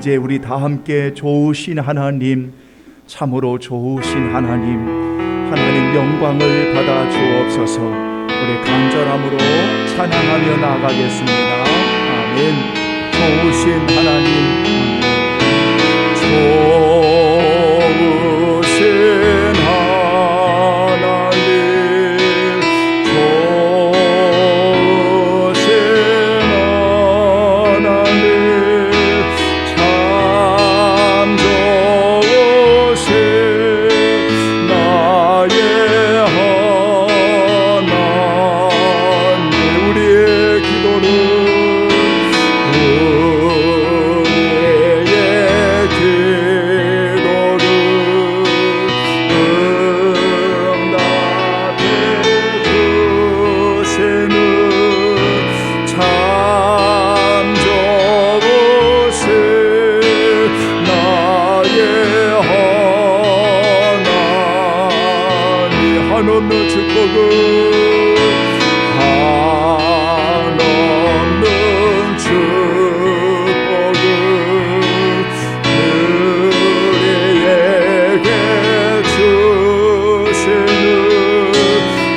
이제 우리 다 함께 좋으신 하나님, 참으로 좋으신 하나님, 하나님 영광을 받아 주옵소서. 우리 간절함으로 찬양하며 나아가겠습니다. 아멘. 좋으신 하나님, 좋으신 하나님, 좋으신 하나님, 참 좋으신 나의 하나님. 우리의 기도를 한없는 축복을, 한없는 축복을 우리에게 주시는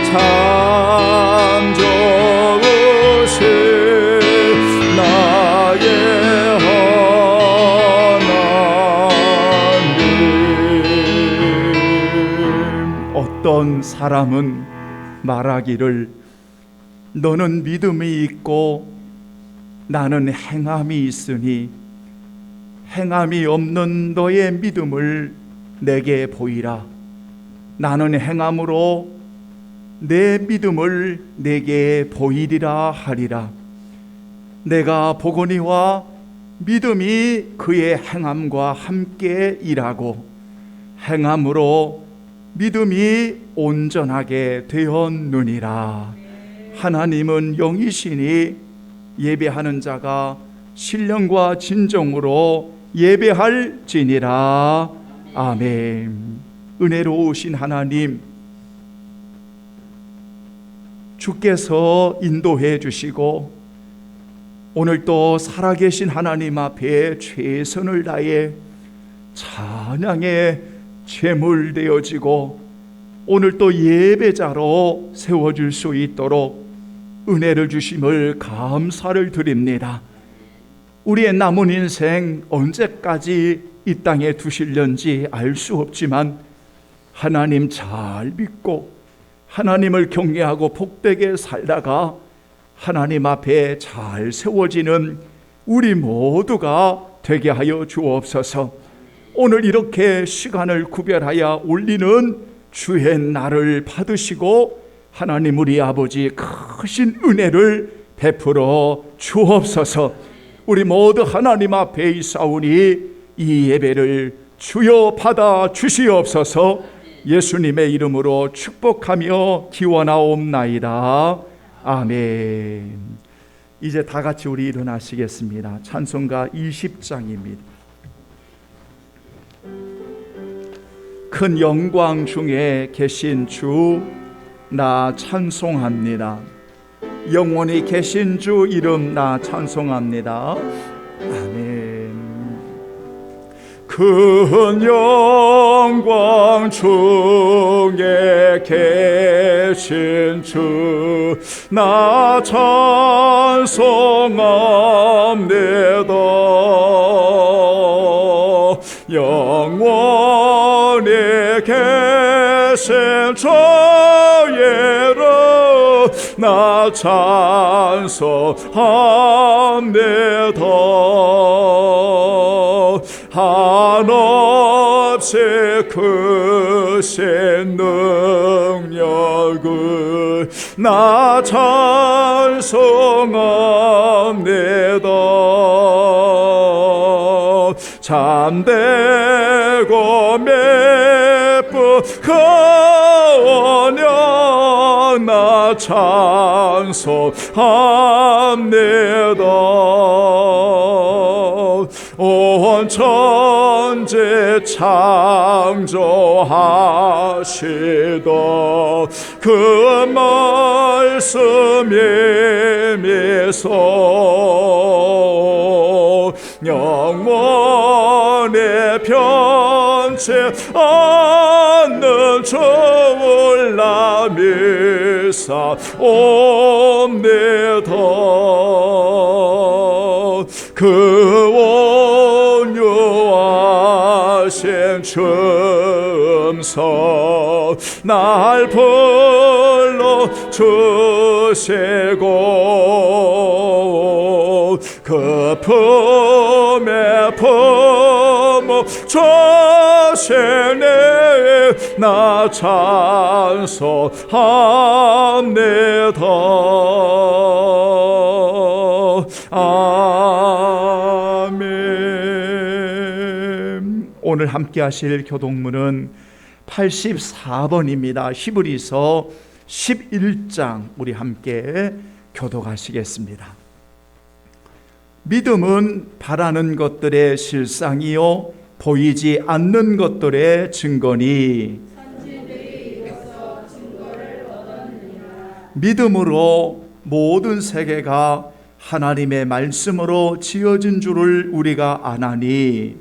참 좋으신 나의 하나님. 어떤 사람은 말하기를 너는 믿음이 있고 나는 행함이 있으니 행함이 없는 너의 믿음을 내게 보이라. 나는 행함으로 내 믿음을 내게 보이리라 하리라. 내가 보거니와 믿음이 그의 행함과 함께 일하고 행함으로 믿음이 온전하게 되었느니라. 하나님은 영이시니 예배하는 자가 신령과 진정으로 예배할지니라. 아멘. 은혜로우신 하나님, 주께서 인도해 주시고 오늘도 살아계신 하나님 앞에 최선을 다해 찬양의 제물 되어지고 오늘 또 예배자로 세워질 수 있도록 은혜를 주심을 감사를 드립니다. 우리의 남은 인생 언제까지 이 땅에 두실는지 알 수 없지만 하나님 잘 믿고 하나님을 경외하고 복되게 살다가 하나님 앞에 잘 세워지는 우리 모두가 되게 하여 주옵소서. 오늘 이렇게 시간을 구별하여 올리는 주의 날을 받으시고 하나님 우리 아버지 크신 은혜를 베풀어 주옵소서. 우리 모두 하나님 앞에 있사오니 이 예배를 주여 받아 주시옵소서. 예수님의 이름으로 축복하며 기원하옵나이다. 아멘. 이제 다 같이 우리 일어나시겠습니다. 찬송가 20장입니다. 큰 영광 중에 계신 주 나 찬송합니다. 영원히 계신 주 이름 나 찬송합니다. 아멘. 큰 영광 중에 계신 주 나 찬송합니다. 영원히 계신 주 이름 나 찬송합니다. 한없이 크신 능력을 나 찬송합니다. 참되고 매쁘 그 언약 나 찬송합니다. 온 천지 창조하시던 그 말씀이 미소 영원의 편치 않는 주를 믿사 옵니다. 그 온유하신 춤서 날 불러 주시고 그 품에 품어 주시니 나 찬송합니다. 아멘. 오늘 함께 하실 교독문은 84번입니다. 히브리서 11장 우리 함께 교독하시겠습니다. 믿음은 바라는 것들의 실상이요 보이지 않는 것들의 증거니 믿음으로 모든 세계가 하나님의 말씀으로 지어진 줄을 우리가 아나니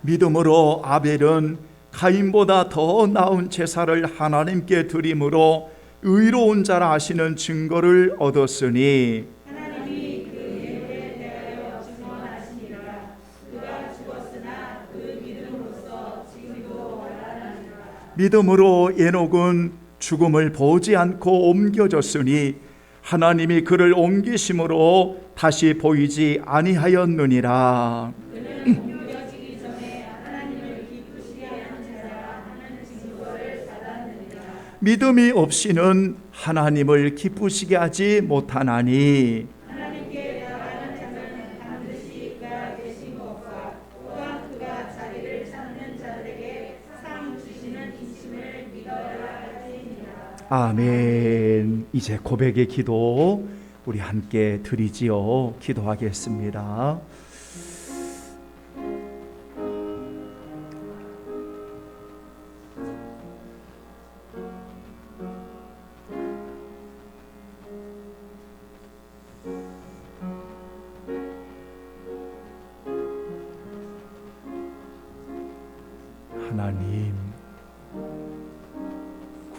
믿음으로 아벨은 가인보다 더 나은 제사를 하나님께 드림으로 의로운 자라 하시는 증거를 얻었으니 하나님이 그 예물에 대하여 증언하시니라. 그가 죽었으나 그 믿음으로써 지금도 살아나니라. 믿음으로 에녹은 죽음을 보지 않고 옮겨졌으니 하나님이 그를 옮기심으로 다시 보이지 아니하였느니라. 믿음이 없이는 하나님을 기쁘시게 하지 못하나니 하나님께 나아가는 자는 반드시 그가 계신 것과 또한 그가 자기를 찾는 자들에게 상 주시는 이심을 믿어야 할지니라. 아멘. 이제 고백의 기도 우리 함께 드리지요. 기도하겠습니다. 하나님,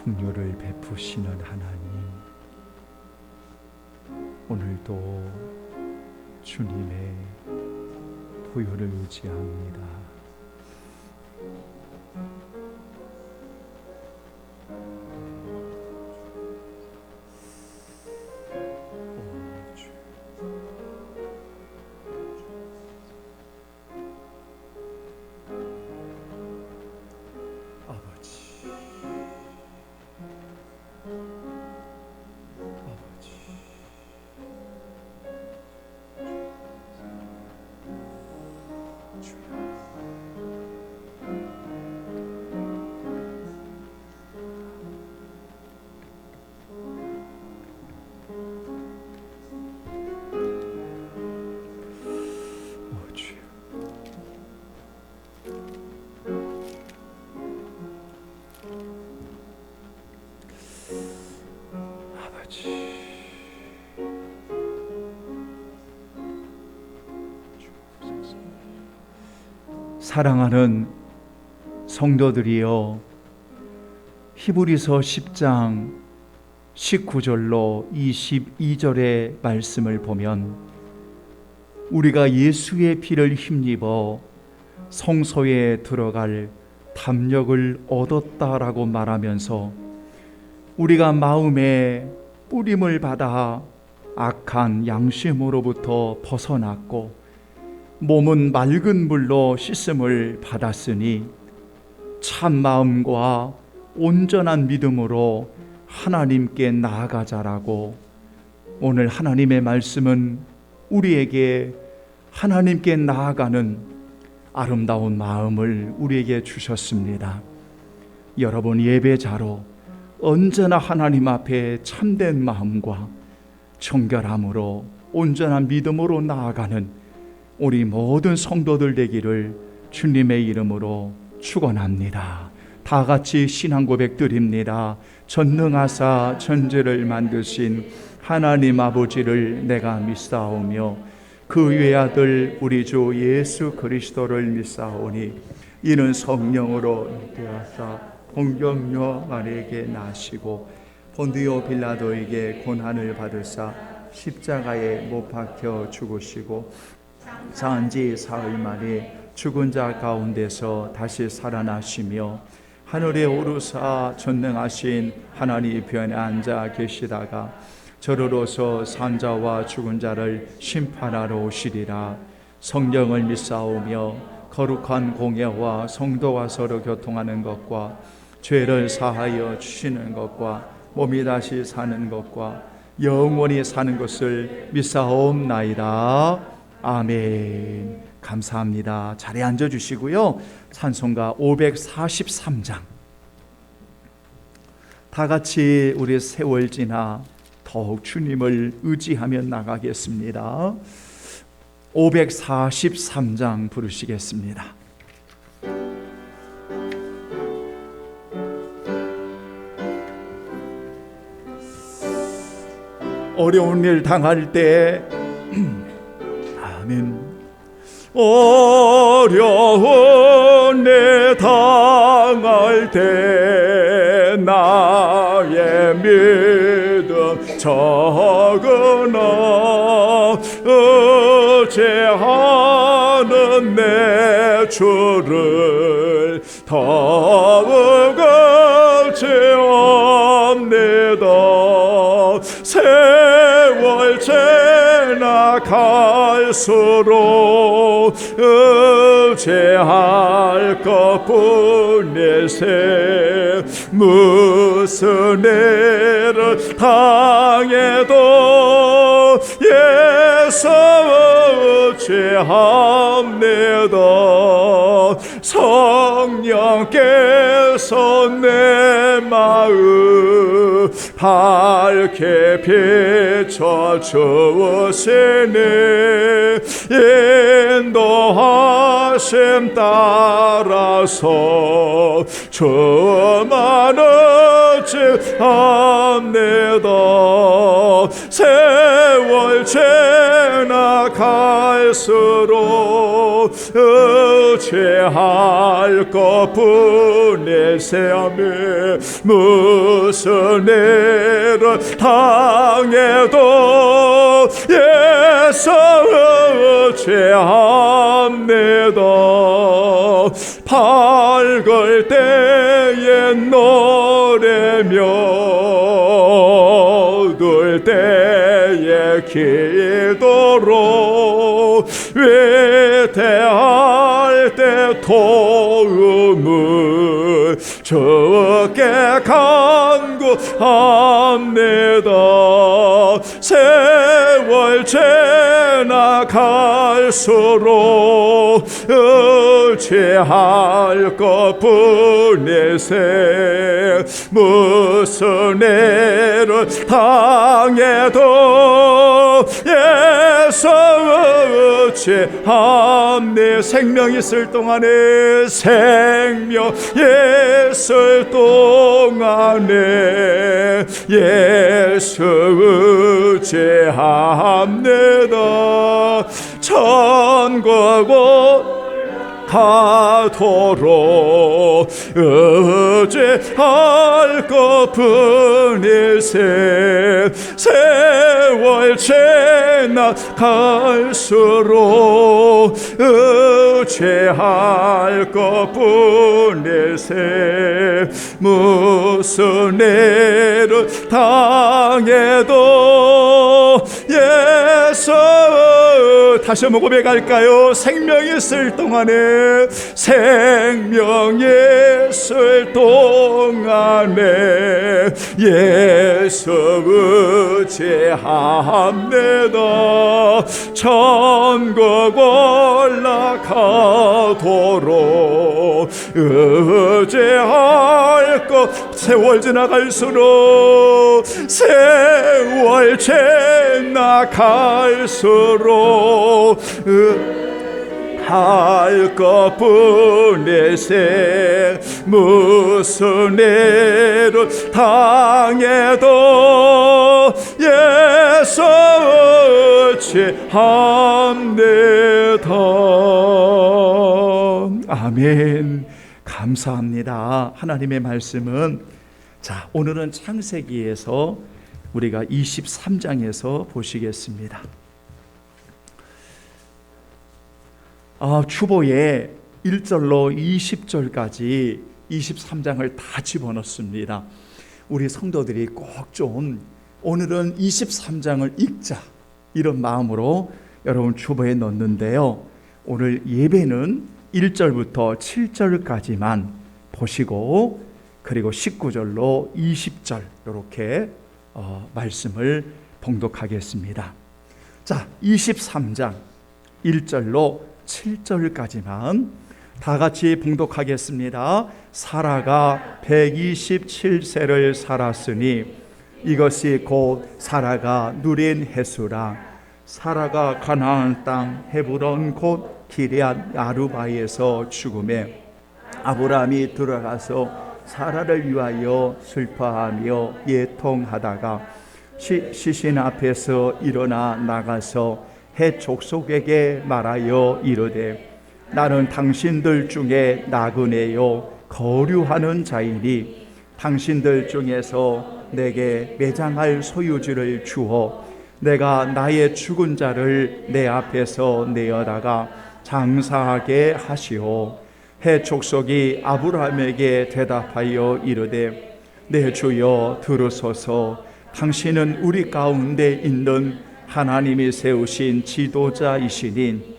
긍휼을 베푸시는 하나님, 오늘도 주님의 보혈을 의지합니다. 사랑하는 성도들이여, 히브리서 10장 19절로 22절의 말씀을 보면 우리가 예수의 피를 힘입어 성소에 들어갈 담력을 얻었다라고 말하면서 우리가 마음에 뿌림을 받아 악한 양심으로부터 벗어났고 몸은 맑은 물로 씻음을 받았으니 참 마음과 온전한 믿음으로 하나님께 나아가자라고, 오늘 하나님의 말씀은 우리에게 하나님께 나아가는 아름다운 마음을 우리에게 주셨습니다. 여러분, 예배자로 언제나 하나님 앞에 참된 마음과 정결함으로 온전한 믿음으로 나아가는 우리 모든 성도들 되기를 주님의 이름으로 축원합니다. 다 같이 신앙 고백 드립니다. 전능하사 천지를 만드신 하나님 아버지를 내가 믿사오며 그 외아들 우리 주 예수 그리스도를 믿사오니 이는 성령으로 되어서 본경녀 마리에게 나시고 본디오 빌라도에게 고난을 받으사 십자가에 못 박혀 죽으시고 산지 사흘 만에 죽은 자 가운데서 다시 살아나시며 하늘에 오르사 전능하신 하나님 편에 앉아 계시다가 저러로서 산자와 죽은 자를 심판하러 오시리라. 성령을 믿사오며 거룩한 공예와 성도와 서로 교통하는 것과 죄를 사하여 주시는 것과 몸이 다시 사는 것과 영원히 사는 것을 믿사옵나이다. 아멘. 감사합니다. 자리에 앉아주시고요. 찬송가 543장 다 같이 우리 세월 지나 더욱 주님을 의지하며 나가겠습니다. 543장 부르시겠습니다. 어려운 일 당할 때 아멘. 어려운 일 당할 때 나의 믿음 적으나 의지하는 내 주를 더욱 의지합니다. 세월 지나갈수록 의지할 것뿐일세 무슨 일을 당해도 예수 의지합니다. 성령께서 내 마음 밝게 비춰주시니 인도하심 따라서 주만 의지합니다. 세월 지나갈수록 의지할 것뿐일세 아멘. 무슨 일을 당해도 예수 의지합니다. 밝을 때에 노래며 어두울 때에 기도로 위대할 때 도움을 주께 간구합니다. 세월 지나갈수록 의지할 것뿐일세 무슨 일을 당해도 예수 의지합니다. 생명 있을 동안에 생명 있을 동안에 예수 의지합니다. 천국 가도록 의지할 것뿐일세 세월 지나갈수록 의지할 것뿐일세 무슨 일을 당해도 예수 다시 한번 고백할까요? 생명이 있을 동안에 생명 있을 동안에 예수 의지합니다. 천국 올라가도록 의지할 것 세월 지나갈수록 세월 지나갈수록 할 것뿐일세 무슨 일을 당해도 취합니다. 아멘. 감사합니다. 하나님의 말씀은, 자, 오늘은 창세기에서 우리가 23장에서 보시겠습니다. 주보에 1절로 20절까지 23장을 다 집어넣습니다. 우리 성도들이 꼭 좀 오늘은 23장을 읽자, 이런 마음으로 여러분 주보에 넣는데요. 오늘 예배는 1절부터 7절까지만 보시고, 그리고 19절로 20절 이렇게 말씀을 봉독하겠습니다. 자, 23장 1절로 7절까지만 다 같이 봉독하겠습니다. 사라가 127세를 살았으니 이것이 곧 사라가 누린 해수라. 사라가 가나안 땅 헤브론 곧 기럇 아르바에서 죽음에 아브라함이 들어가서 사라를 위하여 슬퍼하며 예통하다가 시신 앞에서 일어나 나가서 해 족속에게 말하여 이르되 나는 당신들 중에 나그네요 거류하는 자이니 당신들 중에서 내게 매장할 소유지를 주어 내가 나의 죽은 자를 내 앞에서 내어다가 장사하게 하시오. 해 족속이 아브라함에게 대답하여 이르되 내 주여 들으소서. 당신은 우리 가운데 있는 하나님이 세우신 지도자이시니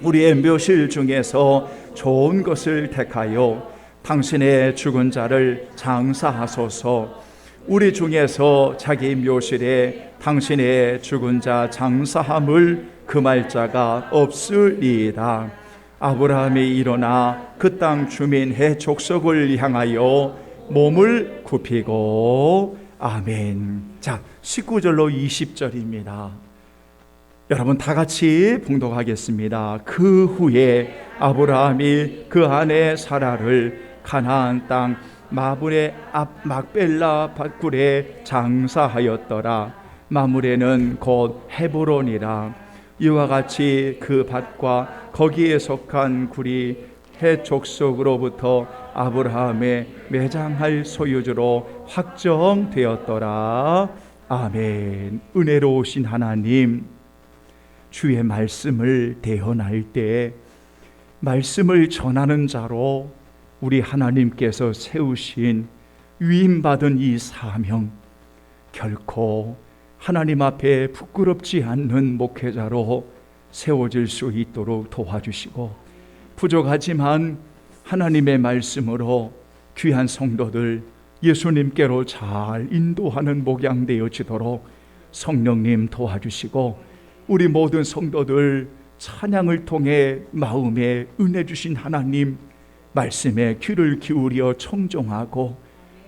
우리의 묘실 중에서 좋은 것을 택하여 당신의 죽은 자를 장사하소서. 우리 중에서 자기 묘실에 당신의 죽은 자 장사함을 금할 자가 없으리이다. 아브라함이 일어나 그 땅 주민 해 족속을 향하여 몸을 굽히고. 아멘. 자, 19절로 20절입니다. 여러분 다 같이 봉독하겠습니다. 그 후에 아브라함이 그 아내 사라를 가나안 땅 마물의 앞 막벨라 밭굴에 장사하였더라. 마물에는 곧 헤브론이라. 이와 같이 그 밭과 거기에 속한 굴이 헷 족속으로부터 아브라함의 매장할 소유주로 확정되었더라. 아멘. 은혜로우신 하나님, 주의 말씀을 대언할 때 말씀을 전하는 자로 우리 하나님께서 세우신 위임받은 이 사명, 결코 하나님 앞에 부끄럽지 않는 목회자로 세워질 수 있도록 도와주시고, 부족하지만 하나님의 말씀으로 귀한 성도들 예수님께로 잘 인도하는 목양 되어지도록 성령님 도와주시고, 우리 모든 성도들 찬양을 통해 마음에 은혜 주신 하나님 말씀에 귀를 기울여 청종하고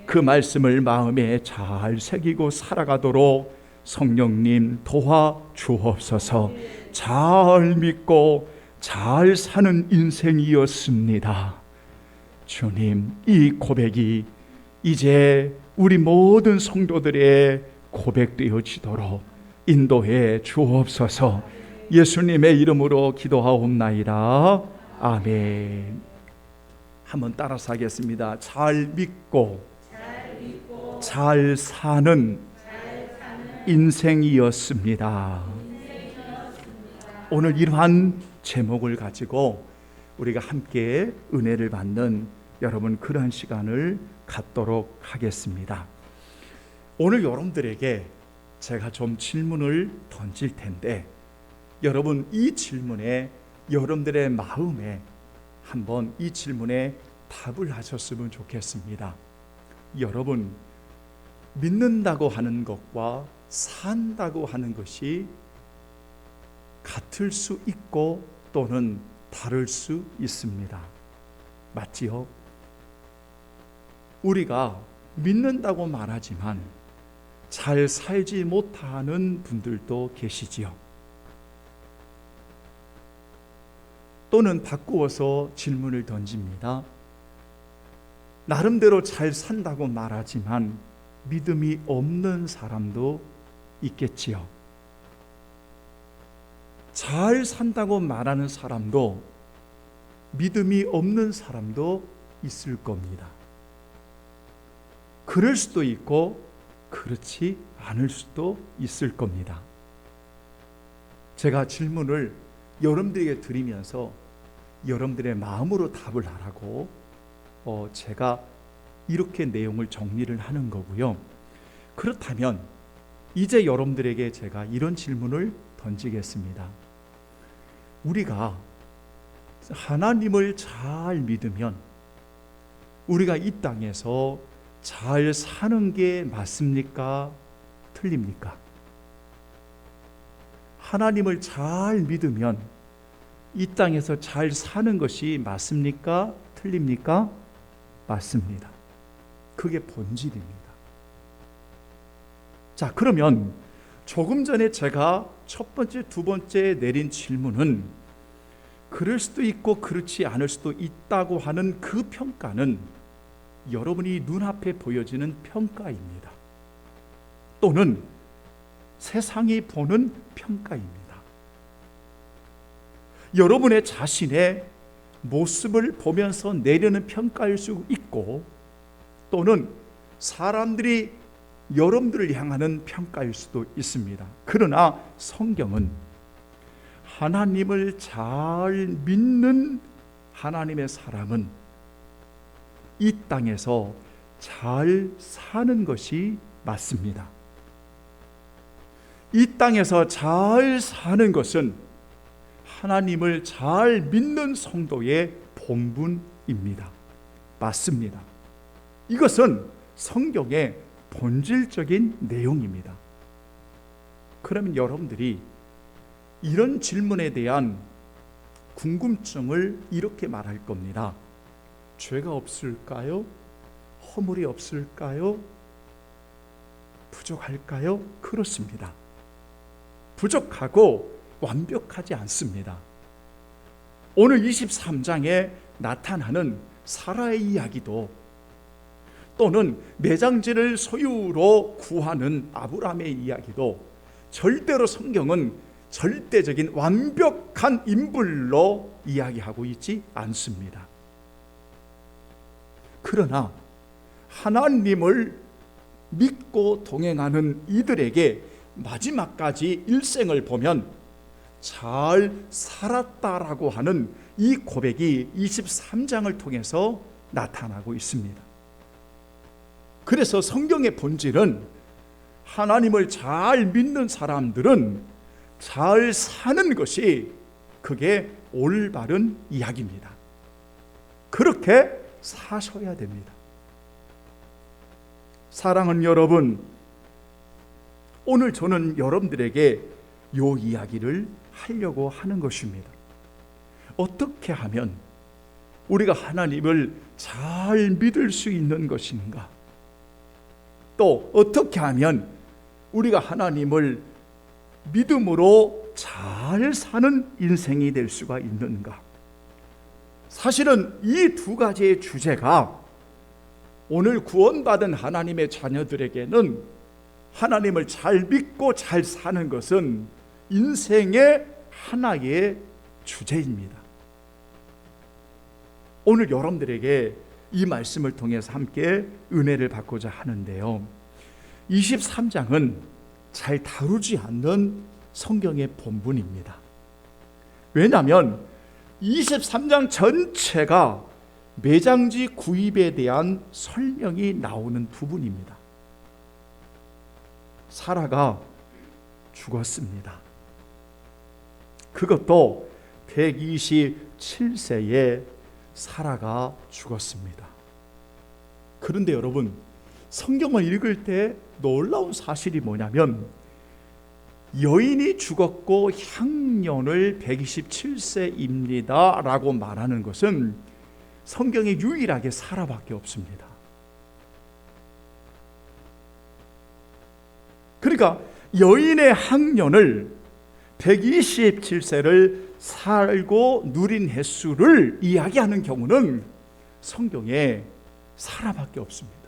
그 말씀을 마음에 잘 새기고 살아가도록 성령님 도와주옵소서. 잘 믿고 잘 사는 인생이었습니다. 주님, 이 고백이 이제 우리 모든 성도들의 고백되어지도록 인도해 주옵소서. 예수님의 이름으로 기도하옵나이다. 아멘. 한번 따라서 하겠습니다. 잘 믿고 잘 사는 인생이었습니다. 오늘 이러한 제목을 가지고 우리가 함께 은혜를 받는 여러분 그러한 시간을 갖도록 하겠습니다. 오늘 여러분들에게 제가 좀 질문을 던질 텐데, 여러분 이 질문에 여러분들의 마음에 한번 이 질문에 답을 하셨으면 좋겠습니다. 여러분, 믿는다고 하는 것과 산다고 하는 것이 같을 수 있고 또는 다를 수 있습니다. 맞지요? 우리가 믿는다고 말하지만 잘 살지 못하는 분들도 계시지요. 또는 바꾸어서 질문을 던집니다. 나름대로 잘 산다고 말하지만 믿음이 없는 사람도 있겠지요. 잘 산다고 말하는 사람도 믿음이 없는 사람도 있을 겁니다. 그럴 수도 있고 그렇지 않을 수도 있을 겁니다. 제가 질문을 여러분들에게 드리면서 여러분들의 마음으로 답을 하라고 제가 이렇게 내용을 정리를 하는 거고요. 그렇다면 이제 여러분들에게 제가 이런 질문을 던지겠습니다. 우리가 하나님을 잘 믿으면 우리가 이 땅에서 잘 사는 게 맞습니까? 틀립니까? 하나님을 잘 믿으면 이 땅에서 잘 사는 것이 맞습니까? 틀립니까? 맞습니다. 그게 본질입니다. 자, 그러면 조금 전에 제가 첫 번째, 두 번째 내린 질문은 그럴 수도 있고 그렇지 않을 수도 있다고 하는 그 평가는 여러분이 눈앞에 보여지는 평가입니다. 또는 세상이 보는 평가입니다. 여러분의 자신의 모습을 보면서 내리는 평가일 수 있고 또는 사람들이 여러분들을 향하는 평가일 수도 있습니다. 그러나 성경은 하나님을 잘 믿는 하나님의 사람은 이 땅에서 잘 사는 것이 맞습니다. 이 땅에서 잘 사는 것은 하나님을 잘 믿는 성도의 본분입니다. 맞습니다. 이것은 성경의 본질적인 내용입니다. 그러면 여러분들이 이런 질문에 대한 궁금증을 이렇게 말할 겁니다. 죄가 없을까요? 허물이 없을까요? 부족할까요? 그렇습니다. 부족하고 완벽하지 않습니다. 오늘 23장에 나타나는 사라의 이야기도 또는 매장지를 소유로 구하는 아브라함의 이야기도 절대로 성경은 절대적인 완벽한 인물로 이야기하고 있지 않습니다. 그러나 하나님을 믿고 동행하는 이들에게 마지막까지 일생을 보면 잘 살았다라고 하는 이 고백이 23장을 통해서 나타나고 있습니다. 그래서 성경의 본질은 하나님을 잘 믿는 사람들은 잘 사는 것이 그게 올바른 이야기입니다. 그렇게 사셔야 됩니다. 사랑하는 여러분, 오늘 저는 여러분들에게 이 이야기를 하려고 하는 것입니다. 어떻게 하면 우리가 하나님을 잘 믿을 수 있는 것인가? 또 어떻게 하면 우리가 하나님을 믿음으로 잘 사는 인생이 될 수가 있는가? 사실은 이 두 가지의 주제가 오늘 구원받은 하나님의 자녀들에게는 하나님을 잘 믿고 잘 사는 것은 인생의 하나의 주제입니다. 오늘 여러분들에게 이 말씀을 통해서 함께 은혜를 받고자 하는데요. 23장은 잘 다루지 않는 성경의 본문입니다. 왜냐하면 23장 전체가 매장지 구입에 대한 설명이 나오는 부분입니다. 사라가 죽었습니다. 그것도 127세에 사라가 죽었습니다. 그런데 여러분, 성경을 읽을 때 놀라운 사실이 뭐냐면 여인이 죽었고 향년을 127세입니다 라고 말하는 것은 성경에 유일하게 사라밖에 없습니다. 그러니까 여인의 향년을 127세를 살고 누린 횟수를 이야기하는 경우는 성경에 사라밖에 없습니다.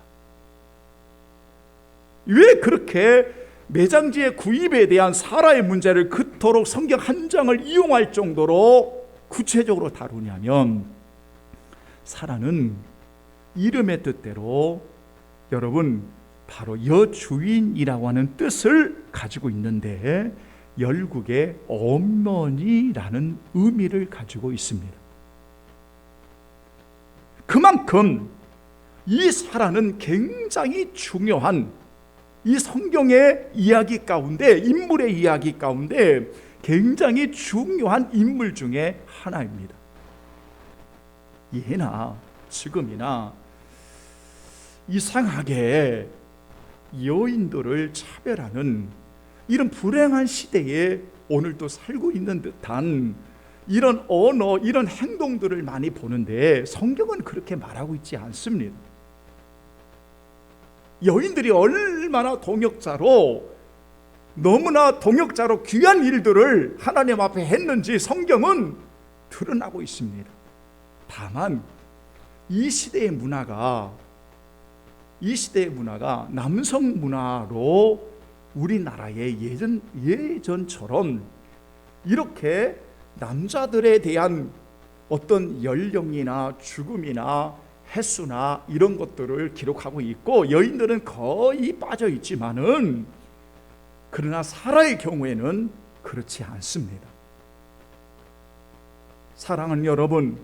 왜 그렇게 매장지의 구입에 대한 사라의 문제를 그토록 성경 한 장을 이용할 정도로 구체적으로 다루냐면, 사라는 이름의 뜻대로 여러분 바로 여주인이라고 하는 뜻을 가지고 있는데, 열국의 어머니라는 의미를 가지고 있습니다. 그만큼 이 사라는 굉장히 중요한, 이 성경의 이야기 가운데, 인물의 이야기 가운데 굉장히 중요한 인물 중에 하나입니다. 예나 지금이나 이상하게 여인들을 차별하는 이런 불행한 시대에 오늘도 살고 있는 듯한 이런 언어, 이런 행동들을 많이 보는데, 성경은 그렇게 말하고 있지 않습니다. 여인들이 얼마나 동역자로, 너무나 동역자로 귀한 일들을 하나님 앞에 했는지 성경은 드러나고 있습니다. 다만 이 시대의 문화가 남성 문화로 우리나라의 예전처럼 이렇게 남자들에 대한 어떤 연령이나 죽음이나 횟수나 이런 것들을 기록하고 있고, 여인들은 거의 빠져 있지만은, 그러나 사라의 경우에는 그렇지 않습니다. 사랑하는 여러분,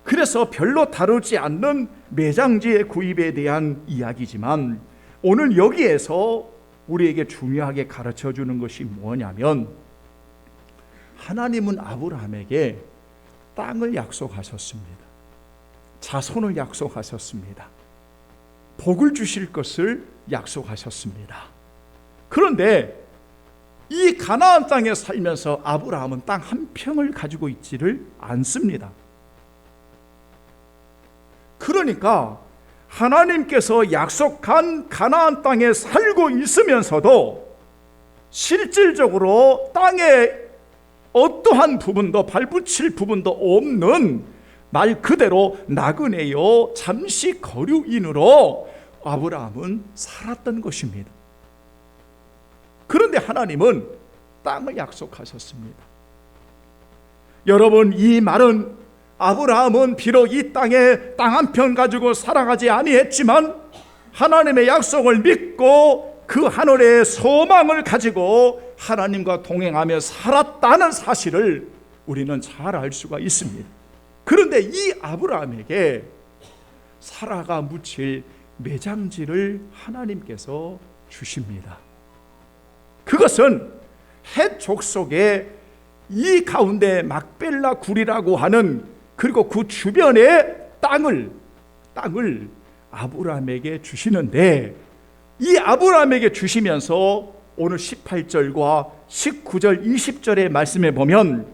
그래서 별로 다루지 않는 매장지의 구입에 대한 이야기지만, 오늘 여기에서 우리에게 중요하게 가르쳐 주는 것이 뭐냐면, 하나님은 아브라함에게 땅을 약속하셨습니다. 자손을 약속하셨습니다. 복을 주실 것을 약속하셨습니다. 그런데 이 가나안 땅에 살면서 아브라함은 땅 한 평을 가지고 있지를 않습니다. 그러니까 하나님께서 약속한 가나안 땅에 살고 있으면서도 실질적으로 땅에 어떠한 부분도, 발붙일 부분도 없는, 말 그대로 나그네요 잠시 거류인으로 아브라함은 살았던 것입니다. 그런데 하나님은 땅을 약속하셨습니다. 여러분, 이 말은 아브라함은 비록 이 땅에 땅 한 편 가지고 살아가지 아니했지만, 하나님의 약속을 믿고 그 하늘의 소망을 가지고 하나님과 동행하며 살았다는 사실을 우리는 잘 알 수가 있습니다. 그런데 이 아브라함에게 사라가 묻힐 매장지를 하나님께서 주십니다. 그것은 헷 족속의 이 가운데 막벨라 굴이라고 하는, 그리고 그 주변의 땅을 아브라함에게 주시는데, 이 아브라함에게 주시면서 오늘 18절과 19절 20절의 말씀에 보면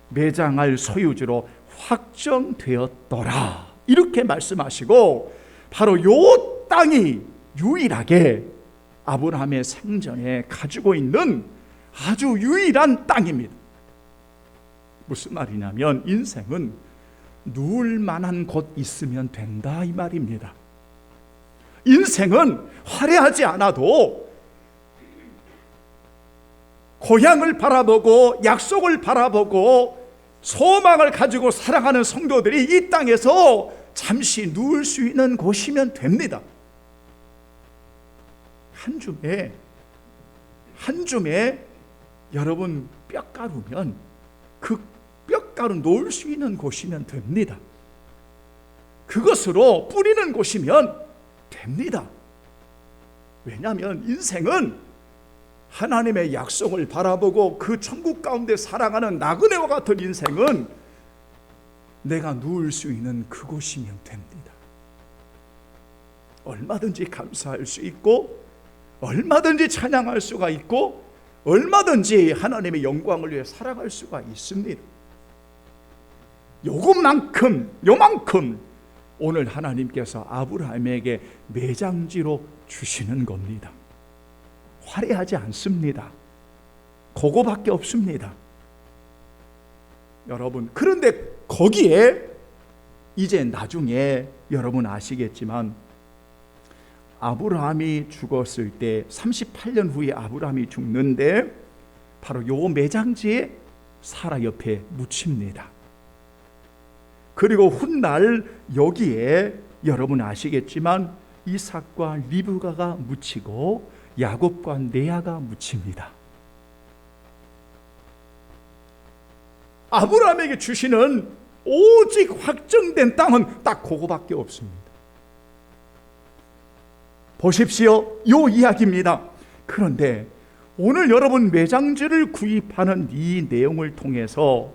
매장할 소유지로 확정되었더라 이렇게 말씀하시고, 바로 요 땅이 유일하게 아브라함의 생전에 가지고 있는 아주 유일한 땅입니다. 무슨 말이냐면, 인생은 누울 만한 곳 있으면 된다 이 말입니다. 인생은 화려하지 않아도 고향을 바라보고 약속을 바라보고 소망을 가지고 살아가는 성도들이 이 땅에서 잠시 누울 수 있는 곳이면 됩니다. 한 줌에 여러분 뼈가루면 그 뼈가루 놓을 수 있는 곳이면 됩니다. 그것으로 뿌리는 곳이면 됩니다. 왜냐하면 인생은 하나님의 약속을 바라보고 그 천국 가운데 살아가는 나그네와 같은 인생은 내가 누울 수 있는 그곳이면 됩니다. 얼마든지 감사할 수 있고, 얼마든지 찬양할 수가 있고, 얼마든지 하나님의 영광을 위해 살아갈 수가 있습니다. 요만큼 오늘 하나님께서 아브라함에게 매장지로 주시는 겁니다. 화려하지 않습니다. 그거밖에 없습니다. 여러분, 그런데 거기에 이제 나중에 여러분 아시겠지만 아브라함이 죽었을 때 38년 후에 아브라함이 죽는데 바로 요 매장지에 사라 옆에 묻힙니다. 그리고 훗날 여기에 여러분 아시겠지만 이삭과 리브가가 묻히고 야곱과 레아가 묻힙니다. 아브라함에게 주시는 오직 확정된 땅은 딱 그거밖에 없습니다. 보십시오. 요 이야기입니다. 그런데 오늘 여러분 매장지를 구입하는 이 내용을 통해서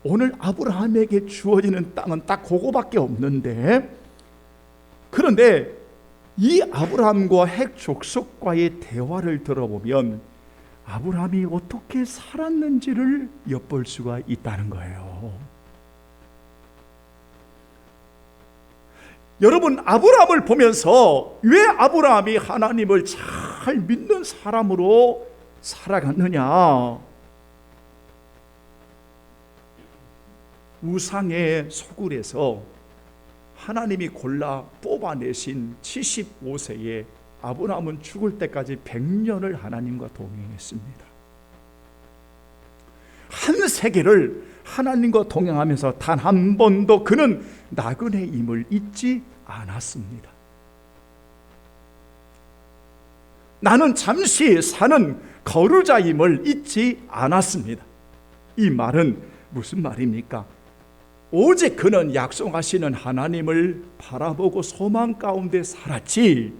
오늘 아브라함에게 주어지는 땅은 딱 그거밖에 없는데, 그런데 이 아브라함과 핵 족속과의 대화를 들어보면 아브라함이 어떻게 살았는지를 엿볼 수가 있다는 거예요. 여러분, 아브라함을 보면서 왜 아브라함이 하나님을 잘 믿는 사람으로 살아갔느냐? 우상의 소굴에서 하나님이 골라 뽑아내신 75세에 아브라함은 죽을 때까지 100년을 하나님과 동행했습니다. 한 세계를 하나님과 동행하면서 단 한 번도 그는 나그네임을 잊지 않았습니다. 나는 잠시 사는 거류자임을 잊지 않았습니다. 이 말은 무슨 말입니까? 오직 그는 약속하시는 하나님을 바라보고 소망 가운데 살았지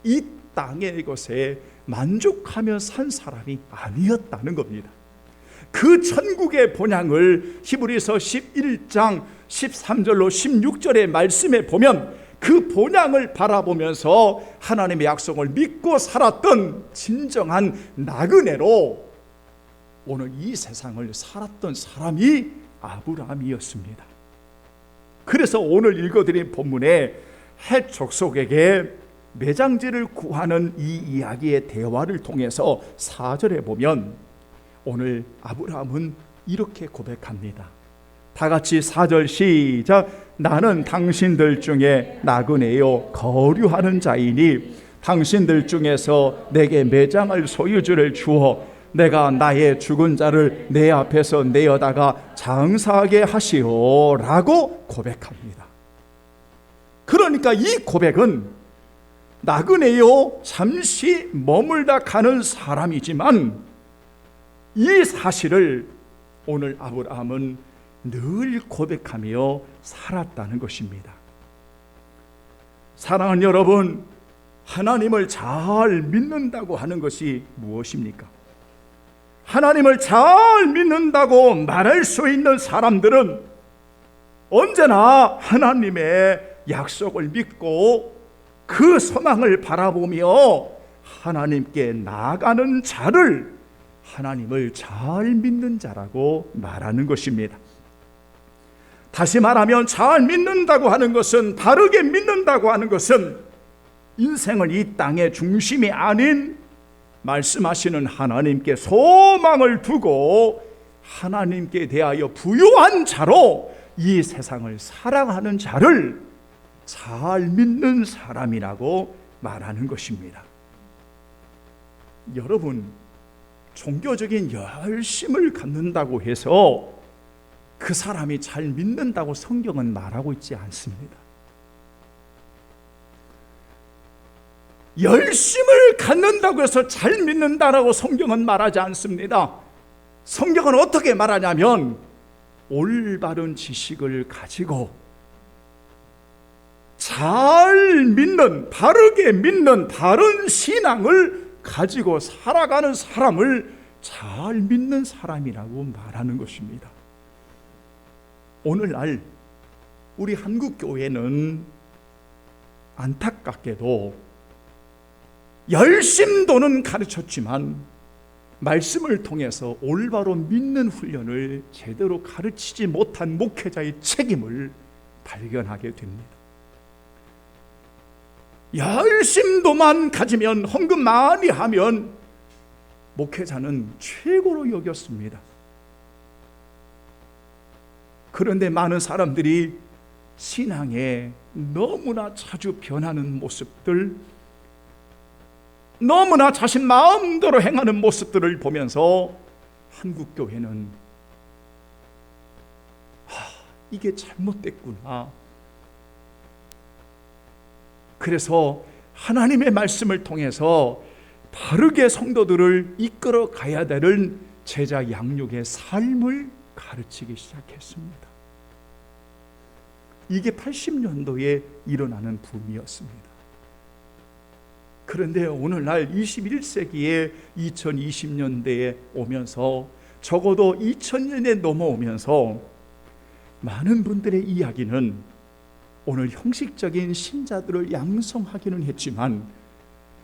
이 땅의 것에 만족하며 산 사람이 아니었다는 겁니다. 그 천국의 본향을 히브리서 11장 13절로 16절의 말씀에 보면 그 본향을 바라보면서 하나님의 약속을 믿고 살았던 진정한 나그네로 오늘 이 세상을 살았던 사람이 아브라함이었습니다. 그래서 오늘 읽어드린 본문에 헷 족속에게 매장지를 구하는 이 이야기의 대화를 통해서 4절에 보면 오늘 아브라함은 이렇게 고백합니다. 다 같이 4절 시작. 나는 당신들 중에 나그네요 거류하는 자이니 당신들 중에서 내게 매장할 소유주를 주어 내가 나의 죽은 자를 내 앞에서 내어다가 장사하게 하시오 라고 고백합니다. 그러니까 이 고백은 나그네요 잠시 머물다 가는 사람이지만 이 사실을 오늘 아브라함은 늘 고백하며 살았다는 것입니다. 사랑하는 여러분, 하나님을 잘 믿는다고 하는 것이 무엇입니까? 하나님을 잘 믿는다고 말할 수 있는 사람들은 언제나 하나님의 약속을 믿고 그 소망을 바라보며 하나님께 나아가는 자를 하나님을 잘 믿는 자라고 말하는 것입니다. 다시 말하면 잘 믿는다고 하는 것은, 바르게 믿는다고 하는 것은 인생을 이 땅의 중심이 아닌 말씀하시는 하나님께 소망을 두고 하나님께 대하여 부요한 자로 이 세상을 살아가는 자를 잘 믿는 사람이라고 말하는 것입니다. 여러분, 종교적인 열심을 갖는다고 해서 그 사람이 잘 믿는다고 성경은 말하고 있지 않습니다. 열심을 갖는다고 해서 잘 믿는다라고 성경은 말하지 않습니다. 성경은 어떻게 말하냐면 올바른 지식을 가지고 잘 믿는, 바르게 믿는 바른 신앙을 가지고 살아가는 사람을 잘 믿는 사람이라고 말하는 것입니다. 오늘날 우리 한국 교회는 안타깝게도 열심도는 가르쳤지만 말씀을 통해서 올바로 믿는 훈련을 제대로 가르치지 못한 목회자의 책임을 발견하게 됩니다. 열심도만 가지면, 헌금 많이 하면 목회자는 최고로 여겼습니다. 그런데 많은 사람들이 신앙에 너무나 자주 변하는 모습들, 너무나 자신 마음대로 행하는 모습들을 보면서 한국교회는 이게 잘못됐구나. 그래서 하나님의 말씀을 통해서 바르게 성도들을 이끌어 가야 되는 제자 양육의 삶을 가르치기 시작했습니다. 이게 80년도에 일어나는 붐이었습니다. 그런데 오늘날 21세기에 2020년대에 오면서 적어도 2000년에 넘어오면서 많은 분들의 이야기는 오늘 형식적인 신자들을 양성하기는 했지만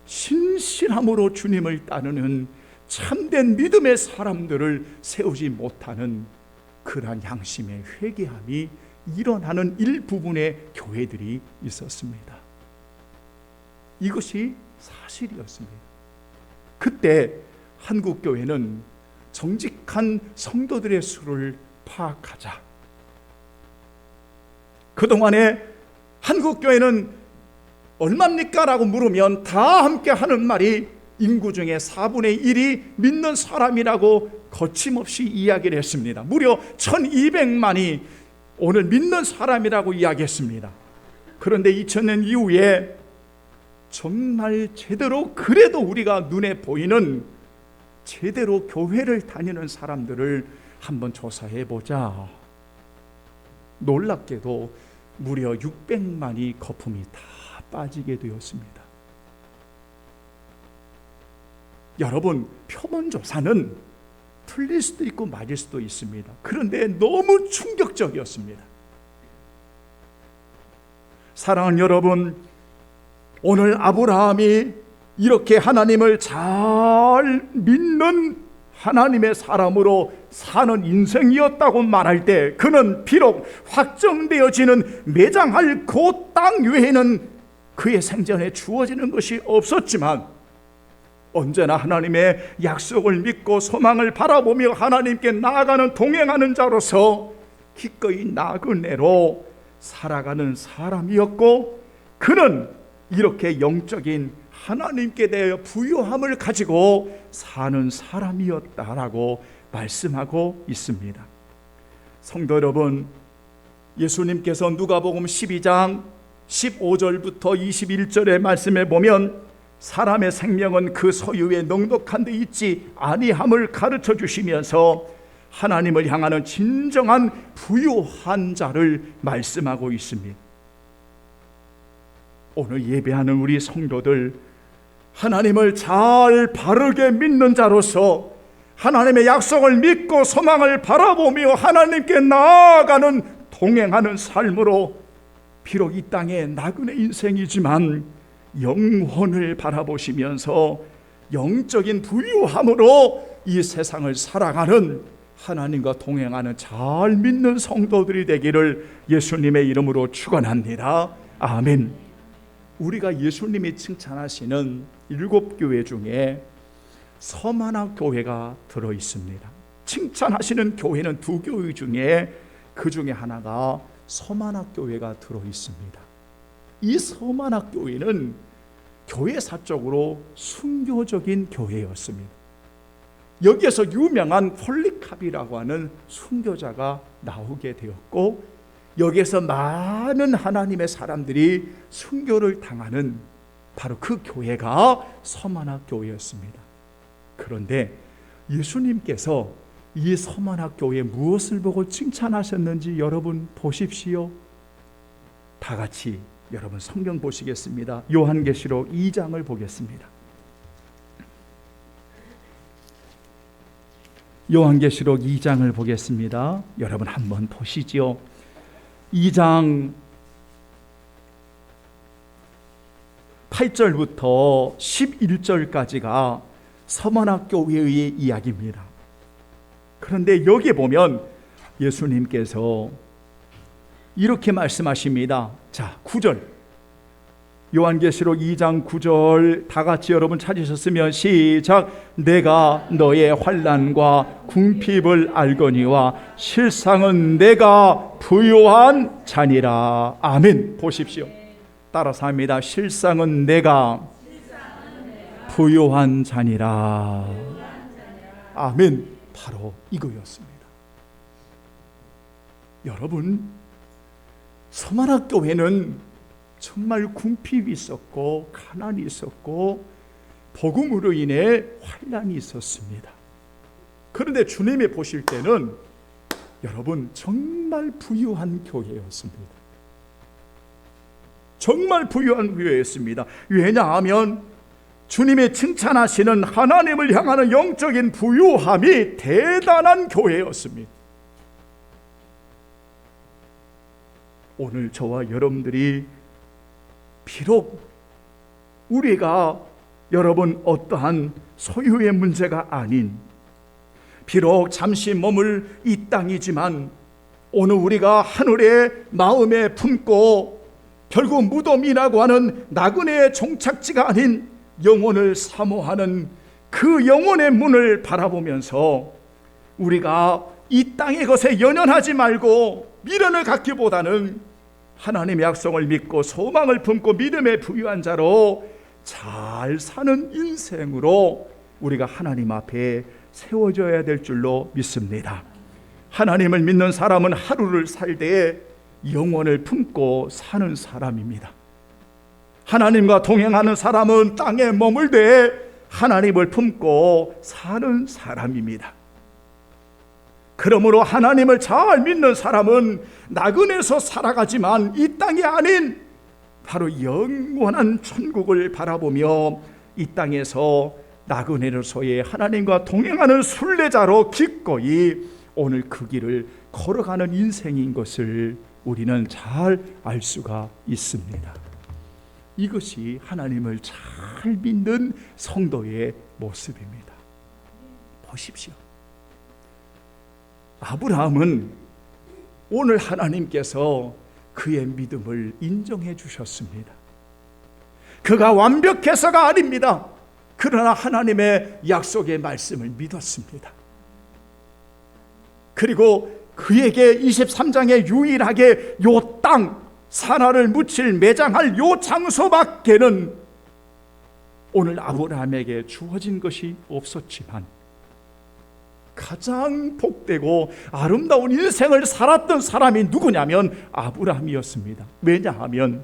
신실함으로 주님을 따르는 참된 믿음의 사람들을 세우지 못하는 그러한 양심의 회개함이 일어나는 일부분의 교회들이 있었습니다. 이것이 사실이었습니다. 그때 한국교회는 정직한 성도들의 수를 파악하자. 그동안에 한국교회는 얼마입니까? 라고 물으면 다 함께 하는 말이 인구 중에 4분의 1이 믿는 사람이라고 거침없이 이야기를 했습니다. 무려 1200만이 오늘 믿는 사람이라고 이야기했습니다. 그런데 2000년 이후에 정말 제대로 그래도 우리가 눈에 보이는 제대로 교회를 다니는 사람들을 한번 조사해 보자. 놀랍게도 무려 600만이 거품이 다 빠지게 되었습니다. 여러분, 표본조사는 틀릴 수도 있고 맞을 수도 있습니다. 그런데 너무 충격적이었습니다. 사랑하는 여러분, 오늘 아브라함이 이렇게 하나님을 잘 믿는 하나님의 사람으로 사는 인생이었다고 말할 때 그는 비록 확정되어지는 매장할 그 땅 외에는 그의 생전에 주어지는 것이 없었지만 언제나 하나님의 약속을 믿고 소망을 바라보며 하나님께 나아가는 동행하는 자로서 기꺼이 나그네로 살아가는 사람이었고 그는 이렇게 영적인 하나님께 대하여 부요함을 가지고 사는 사람이었다라고 말씀하고 있습니다. 성도 여러분, 예수님께서 누가복음 12장 15절부터 21절의 말씀에 보면 사람의 생명은 그 소유에 넉넉한 데 있지 아니함을 가르쳐 주시면서 하나님을 향하는 진정한 부요한 자를 말씀하고 있습니다. 오늘 예배하는 우리 성도들, 하나님을 잘 바르게 믿는 자로서 하나님의 약속을 믿고 소망을 바라보며 하나님께 나아가는 동행하는 삶으로 비록 이 땅의 나그네 인생이지만 영혼을 바라보시면서 영적인 부유함으로 이 세상을 살아가는 하나님과 동행하는 잘 믿는 성도들이 되기를 예수님의 이름으로 축원합니다. 아멘. 우리가 예수님이 칭찬하시는 7교회 중에 서만화 교회가 들어 있습니다. 칭찬하시는 교회는 2교회 중에 그 중에 하나가 서만화 교회가 들어 있습니다. 이 서만화 교회는 교회사적으로 순교적인 교회였습니다. 여기에서 유명한 폴리캅이라고 하는 순교자가 나오게 되었고 여기에서 많은 하나님의 사람들이 순교를 당하는 바로 그 교회가 서만화 교회였습니다. 그런데 예수님께서 이 서만화 교회에 무엇을 보고 칭찬하셨는지 여러분 보십시오. 다 같이 여러분 성경 보시겠습니다. 요한계시록 2장을 보겠습니다. 요한계시록 2장을 보겠습니다. 여러분 한번 보시지요. 2장 8절부터 11절까지가 서만화 교회의 이야기입니다. 그런데 여기에 보면 예수님께서 이렇게 말씀하십니다. 자, 9절 요한계시록 2장 9절 다 같이 여러분 찾으셨으면 시작. 내가 너의 환난과 궁핍을 알거니와 실상은 내가 부요한 자니라. 아멘. 보십시오. 따라서 합니다. 실상은 내가 부요한 자니라. 아멘. 바로 이거였습니다. 여러분, 서만학교회는 정말 궁핍이 있었고 가난이 있었고 복음으로 인해 환난이 있었습니다. 그런데 주님이 보실 때는 여러분 정말 부유한 교회였습니다. 정말 부유한 교회였습니다. 왜냐하면 주님이 칭찬하시는 하나님을 향하는 영적인 부유함이 대단한 교회였습니다. 오늘 저와 여러분들이 비록 우리가 여러분 어떠한 소유의 문제가 아닌, 비록 잠시 머물 이 땅이지만 오늘 우리가 하늘에 마음에 품고 결국 무덤이라고 하는 나그네의 종착지가 아닌 영혼을 사모하는 그 영혼의 문을 바라보면서 우리가 이 땅의 것에 연연하지 말고 미련을 갖기보다는 하나님의 약속을 믿고 소망을 품고 믿음의 부유한 자로 잘 사는 인생으로 우리가 하나님 앞에 세워져야 될 줄로 믿습니다. 하나님을 믿는 사람은 하루를 살 때에 영혼을 품고 사는 사람입니다. 하나님과 동행하는 사람은 땅에 머물되 하나님을 품고 사는 사람입니다. 그러므로 하나님을 잘 믿는 사람은 나그네에서 살아가지만 이 땅이 아닌 바로 영원한 천국을 바라보며 이 땅에서 나그네로서의 하나님과 동행하는 순례자로 기꺼이 오늘 그 길을 걸어가는 인생인 것을 우리는 잘 알 수가 있습니다. 이것이 하나님을 잘 믿는 성도의 모습입니다. 보십시오. 아브라함은 오늘 하나님께서 그의 믿음을 인정해 주셨습니다. 그가 완벽해서가 아닙니다. 그러나 하나님의 약속의 말씀을 믿었습니다. 그리고 그에게 23장에 유일하게 요 땅, 사라를 묻힐 매장할 요 장소밖에는 오늘 아브라함에게 주어진 것이 없었지만 가장 복되고 아름다운 인생을 살았던 사람이 누구냐면 아브라함이었습니다. 왜냐하면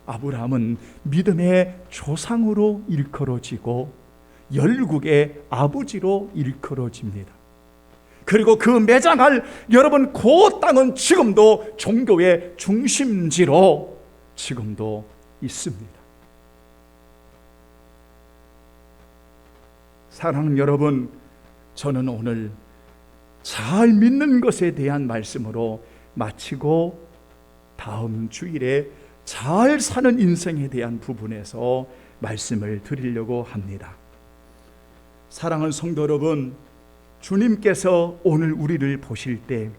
아브라함은 믿음의 조상으로 일컬어지고 열국의 아버지로 일컬어집니다. 그리고 그 매장할 여러분 그 땅은 지금도 종교의 중심지로 지금도 있습니다. 사랑하는 여러분, 저는 오늘 잘 믿는 것에 대한 말씀으로 마치고 다음 주일에 잘 사는 인생에 대한 부분에서 말씀을 드리려고 합니다. 사랑하는 성도 여러분, 주님께서 오늘 우리를 보실 때,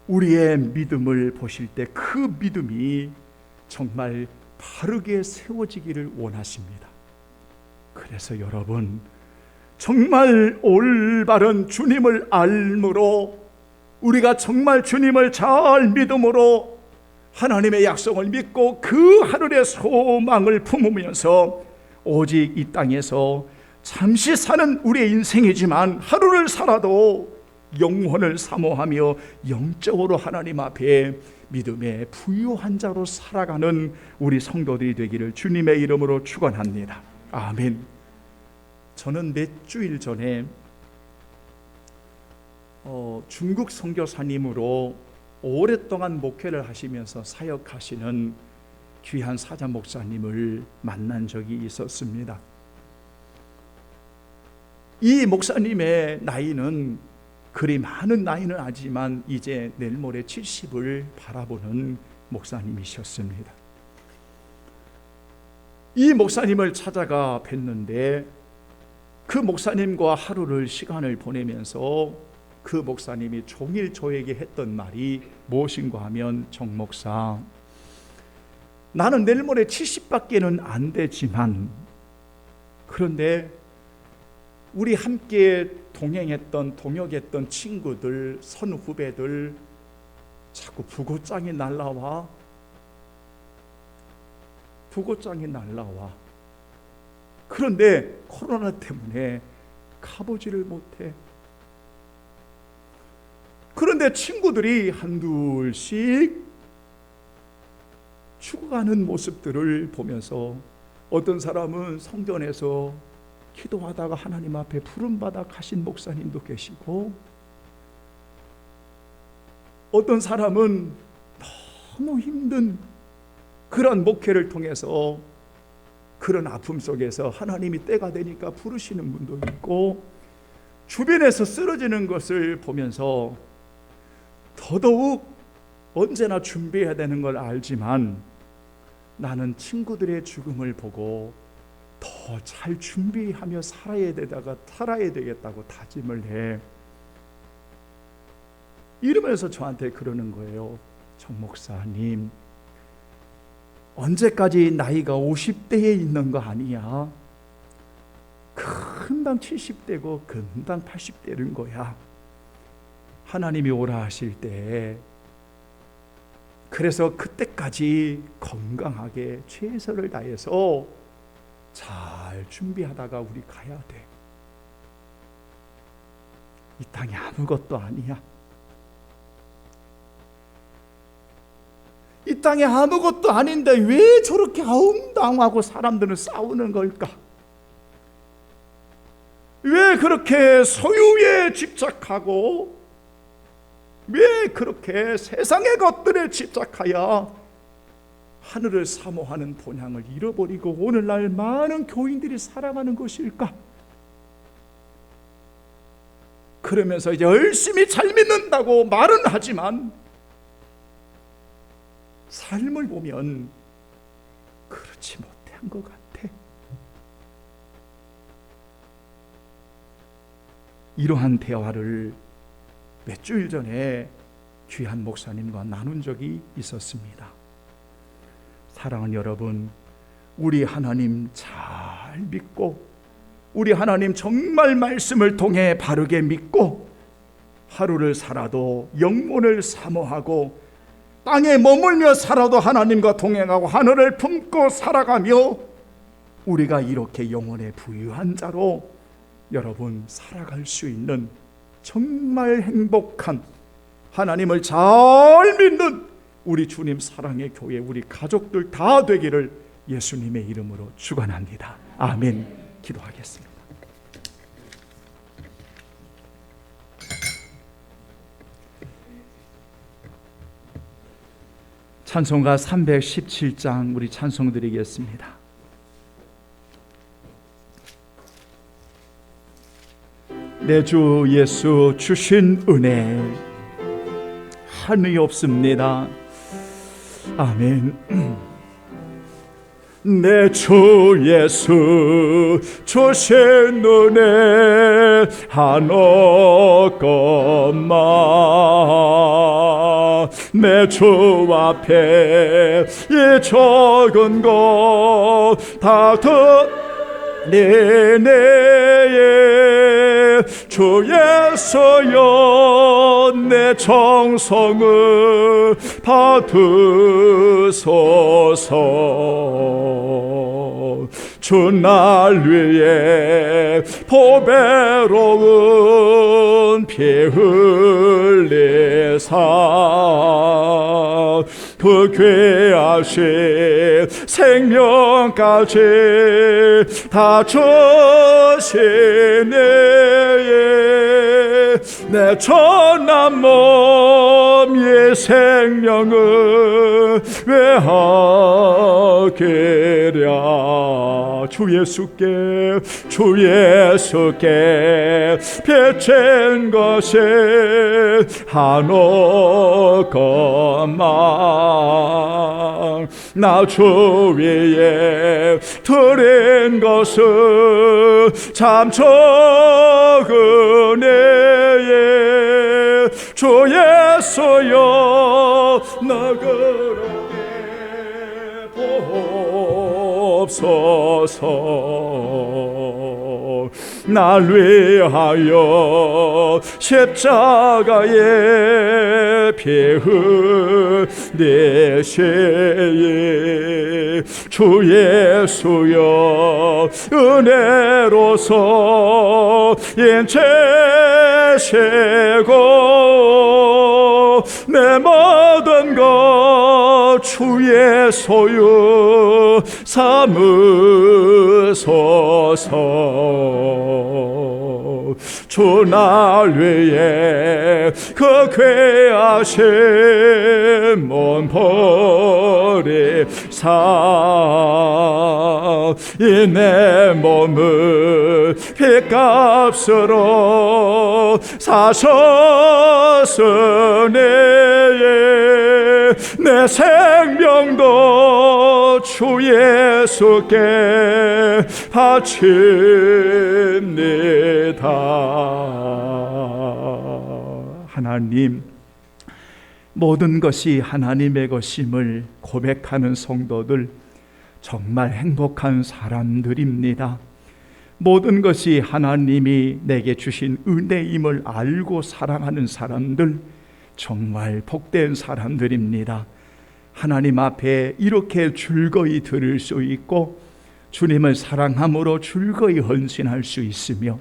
우리의 믿음을 보실 때 그 믿음이 정말 바르게 세워지기를 원하십니다. 그래서 여러분, 정말 올바른 주님을 알므로 우리가 정말 주님을 잘 믿음으로 하나님의 약속을 믿고 그 하늘의 소망을 품으면서 오직 이 땅에서 잠시 사는 우리의 인생이지만 하루를 살아도 영혼을 사모하며 영적으로 하나님 앞에 믿음의 부유한 자로 살아가는 우리 성도들이 되기를 주님의 이름으로 축원합니다. 아멘. 저는 몇 주일 전에 중국 선교사님으로 오랫동안 목회를 하시면서 사역하시는 귀한 사자 목사님을 만난 적이 있었습니다. 이 목사님의 나이는 그리 많은 나이는 아니지만 이제 내일 모레 70을 바라보는 목사님이셨습니다. 이 목사님을 찾아가 뵀는데 그 목사님과 하루를 시간을 보내면서 그 목사님이 종일 저에게 했던 말이 무엇인가 하면, 정 목사, 나는 내일 모레 70밖에는 안 되지만 그런데 우리 함께 동행했던 동역했던 친구들, 선후배들 자꾸 부고장이 날라와. 그런데 코로나 때문에 가보지를 못해. 그런데 친구들이 한둘씩 죽어가는 모습들을 보면서 어떤 사람은 성전에서 기도하다가 하나님 앞에 부름받아 가신 목사님도 계시고, 어떤 사람은 너무 힘든 그런 목회를 통해서 그런 아픔 속에서 하나님이 때가 되니까 부르시는 분도 있고, 주변에서 쓰러지는 것을 보면서 더더욱 언제나 준비해야 되는 걸 알지만 나는 친구들의 죽음을 보고 더 잘 준비하며 살아야 되겠다고 다짐을 해. 이러면서 저한테 그러는 거예요. 정 목사님, 언제까지 나이가 50대에 있는 거 아니야? 금방 70대고 금방 80대는 거야. 하나님이 오라 하실 때, 그래서 그때까지 건강하게 최선을 다해서 잘 준비하다가 우리 가야 돼. 이 땅이 아무것도 아니야. 이 땅에 아무것도 아닌데 왜 저렇게 아웅다웅하고 사람들은 싸우는 걸까? 왜 그렇게 소유에 집착하고, 왜 그렇게 세상의 것들에 집착하여 하늘을 사모하는 본향을 잃어버리고 오늘날 많은 교인들이 살아가는 것일까? 그러면서 이제 열심히 잘 믿는다고 말은 하지만 삶을 보면 그렇지 못한 것 같아. 이러한 대화를 몇 주일 전에 귀한 목사님과 나눈 적이 있었습니다. 사랑하는 여러분, 우리 하나님 잘 믿고, 우리 하나님 정말 말씀을 통해 바르게 믿고, 하루를 살아도 영혼을 사모하고 땅에 머물며 살아도 하나님과 동행하고 하늘을 품고 살아가며 우리가 이렇게 영혼의 부유한 자로 여러분 살아갈 수 있는 정말 행복한, 하나님을 잘 믿는 우리 주님 사랑의 교회, 우리 가족들 다 되기를 예수님의 이름으로 축원합니다. 아멘. 기도하겠습니다. 찬송가 317장 우리 찬송 드리겠습니다. 내 주 예수 주신 은혜 한이 없습니다. 아멘. 내 주 예수 주신 은혜 한없건만 내 주 앞에 이 적은 것 다 내내에 주 예수여 내 정성을 받으소서. 주 날 위해 보배로운 피 흘리사 그 귀하신 생명까지 다 주시네. 내 천한 몸의 생명을 왜하기랴. 주 예수께 비친 것이 한없건만 나 주 위에 드린 것은 참 적은 애에 주 예수여 나 그렇게 보옵소서. 날 위하여 십자가에 피 흘리시에 주 예수여 은혜로서 인체시고 내 모든 것 주의 소유 삼으소서. 주 날 위해 그 귀하신 몸 버리사 이 내 몸을 피값으로 사셨으니 내 생명도 주 예수께 바칩니다. 하나님, 모든 것이 하나님의 것임을 고백하는 성도들 정말 행복한 사람들입니다. 모든 것이 하나님이 내게 주신 은혜임을 알고 사랑하는 사람들 정말 복된 사람들입니다. 하나님 앞에 이렇게 즐거이 드릴 수 있고 주님을 사랑함으로 즐거이 헌신할 수 있으며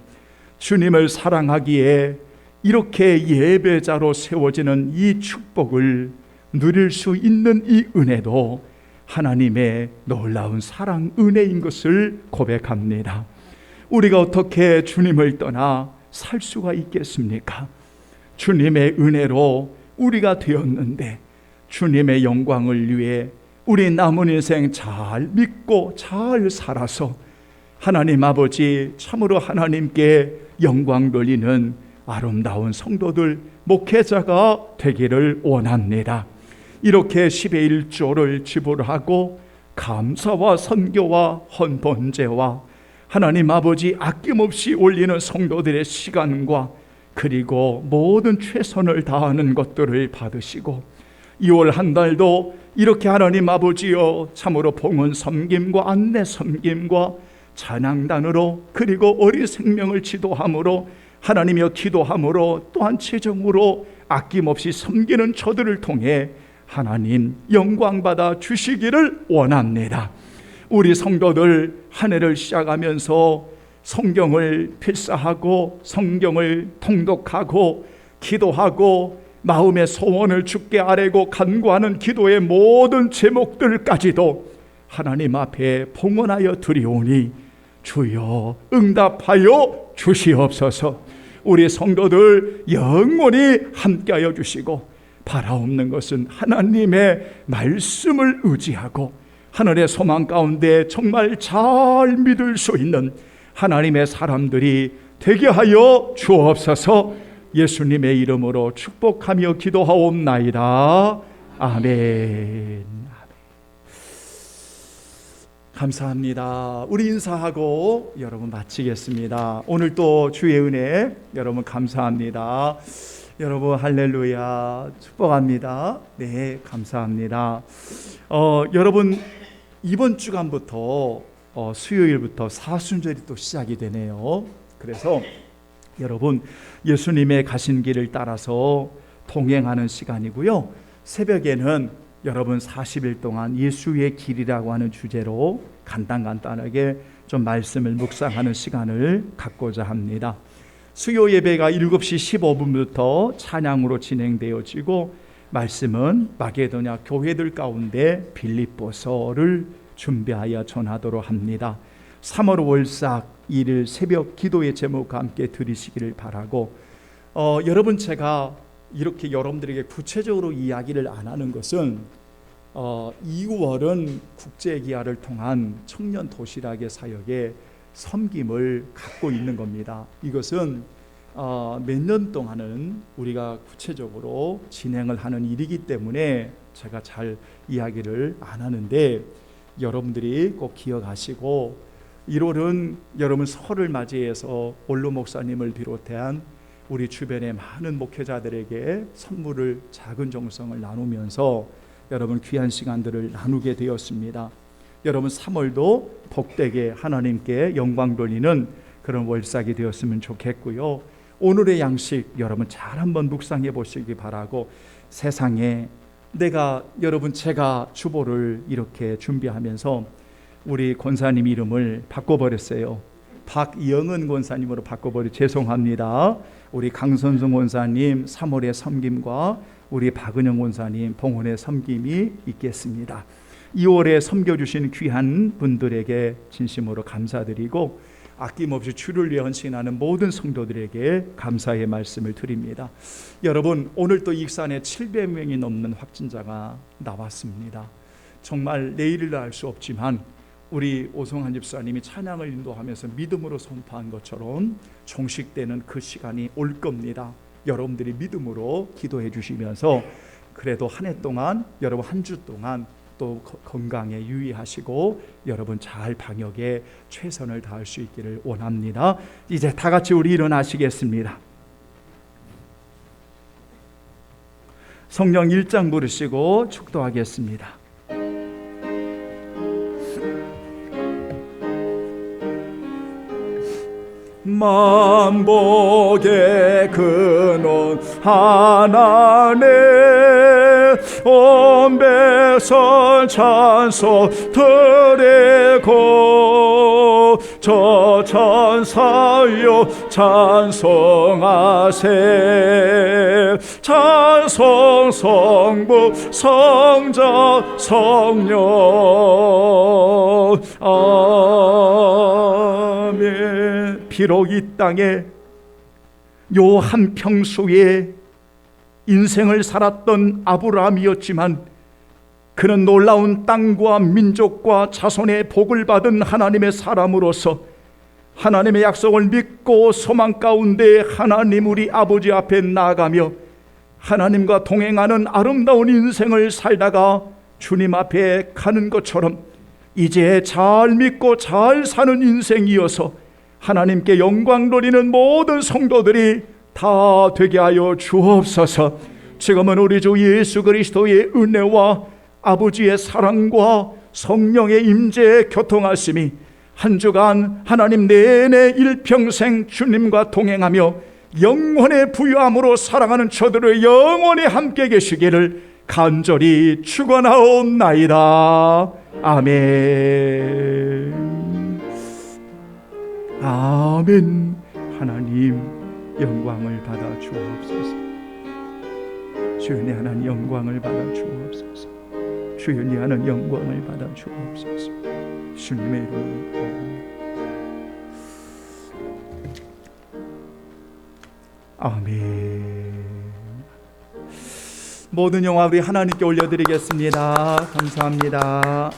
주님을 사랑하기에 이렇게 예배자로 세워지는 이 축복을 누릴 수 있는 이 은혜도 하나님의 놀라운 사랑 은혜인 것을 고백합니다. 우리가 어떻게 주님을 떠나 살 수가 있겠습니까? 주님의 은혜로 우리가 되었는데 주님의 영광을 위해 우리 남은 인생 잘 믿고 잘 살아서 하나님 아버지 참으로 하나님께 영광 돌리는 아름다운 성도들 목회자가 되기를 원합니다. 이렇게 10의 1조를 지불하고 감사와 선교와 헌번제와 하나님 아버지 아낌없이 올리는 성도들의 시간과 그리고 모든 최선을 다하는 것들을 받으시고 2월 한 달도 이렇게 하나님 아버지여 참으로 봉헌 섬김과 안내 섬김과 찬양단으로 그리고 어린 생명을 지도함으로 하나님이여 기도함으로 또한 재정으로 아낌없이 섬기는 저들을 통해 하나님 영광받아 주시기를 원합니다. 우리 성도들 한 해를 시작하면서 성경을 필사하고 성경을 통독하고 기도하고 마음의 소원을 주께 아뢰고 간구하는 기도의 모든 제목들까지도 하나님 앞에 봉헌하여 드리오니 주여 응답하여 주시옵소서. 우리 성도들 영원히 함께하여 주시고 바라옵는 것은 하나님의 말씀을 의지하고 하늘의 소망 가운데 정말 잘 믿을 수 있는 하나님의 사람들이 되게 하여 주옵소서. 예수님의 이름으로 축복하며 기도하옵나이다. 아멘. 감사합니다. 우리 인사하고 여러분 마치겠습니다. 오늘 또 주의 은혜 여러분 감사합니다. 여러분 할렐루야 축복합니다. 네, 감사합니다. 여러분 이번 주간부터 수요일부터 사순절이 또 시작이 되네요. 그래서 여러분 예수님의 가신 길을 따라서 동행하는 시간이고요. 새벽에는 여러분 40일 동안 예수의 길이라고 하는 주제로 간단하게 좀 말씀을 묵상하는 시간을 갖고자 합니다. 수요 예배가 7시 15분부터 찬양으로 진행되어지고 말씀은 마게도냐 교회들 가운데 빌립보서를 준비하여 전하도록 합니다. 3월 월삭 1일 새벽 기도의 제목과 함께 들으시기를 바라고 여러분 제가 이렇게 여러분들에게 구체적으로 이야기를 안 하는 것은 2월은 국제기아를 통한 청년 도시락의 사역에 섬김을 갖고 있는 겁니다. 이것은 몇 년 동안은 우리가 구체적으로 진행을 하는 일이기 때문에 제가 잘 이야기를 안 하는데 여러분들이 꼭 기억하시고 1월은 여러분 설을 맞이해서 원로 목사님을 비롯한 우리 주변의 많은 목회자들에게 선물을 작은 정성을 나누면서 여러분 귀한 시간들을 나누게 되었습니다. 여러분 3월도 복되게 하나님께 영광 돌리는 그런 월삭이 되었으면 좋겠고요. 오늘의 양식 여러분 잘 한번 묵상해 보시기 바라고, 세상에 제가 주보를 이렇게 준비하면서 우리 권사님 이름을 바꿔버렸어요. 박영은 권사님으로 죄송합니다. 우리 강선중 권사님 3월의 섬김과 우리 박은영 권사님 봉헌의 섬김이 있겠습니다. 2월에 섬겨주신 귀한 분들에게 진심으로 감사드리고, 아낌없이 주를 위해 헌신하는 모든 성도들에게 감사의 말씀을 드립니다. 여러분, 오늘 또 익산에 700명이 넘는 확진자가 나왔습니다. 정말 내일을 알 수 없지만 우리 오성환 집사님이 찬양을 인도하면서 믿음으로 선포한 것처럼 종식되는 그 시간이 올 겁니다. 여러분들이 믿음으로 기도해 주시면서 그래도 한 해 동안, 여러분 한 주 동안 또 건강에 유의하시고 여러분 잘 방역에 최선을 다할 수 있기를 원합니다. 이제 다 같이 우리 일어나시겠습니다. 성령 1장 부르시고 축도하겠습니다. 만복의 근원 하나님, 온 백성 찬송 드리고 저 천사여 찬송하세. 찬송 성부 성자 성령 아멘. 비록 이 땅에 요 한 평소에 인생을 살았던 아브라함이었지만 그는 놀라운 땅과 민족과 자손의 복을 받은 하나님의 사람으로서 하나님의 약속을 믿고 소망 가운데 하나님 우리 아버지 앞에 나아가며 하나님과 동행하는 아름다운 인생을 살다가 주님 앞에 가는 것처럼 이제 잘 믿고 잘 사는 인생이어서 하나님께 영광 돌리는 모든 성도들이 다 되게 하여 주옵소서. 지금은 우리 주 예수 그리스도의 은혜와 아버지의 사랑과 성령의 임재에 교통하심이 한 주간 하나님 내내 일평생 주님과 동행하며 영원의 부유함으로 살아가는 저들의 영원히 함께 계시기를 간절히 축원하옵나이다. 아멘. 아멘. 하나님 영광을 받아 주옵소서. 주연이 하는 영광을 받아 주옵소서. 주연이 하는 영광을 받아 주옵소서. 주님의 이름으로. 아멘. 모든 영광 우리 하나님께 올려드리겠습니다. 감사합니다.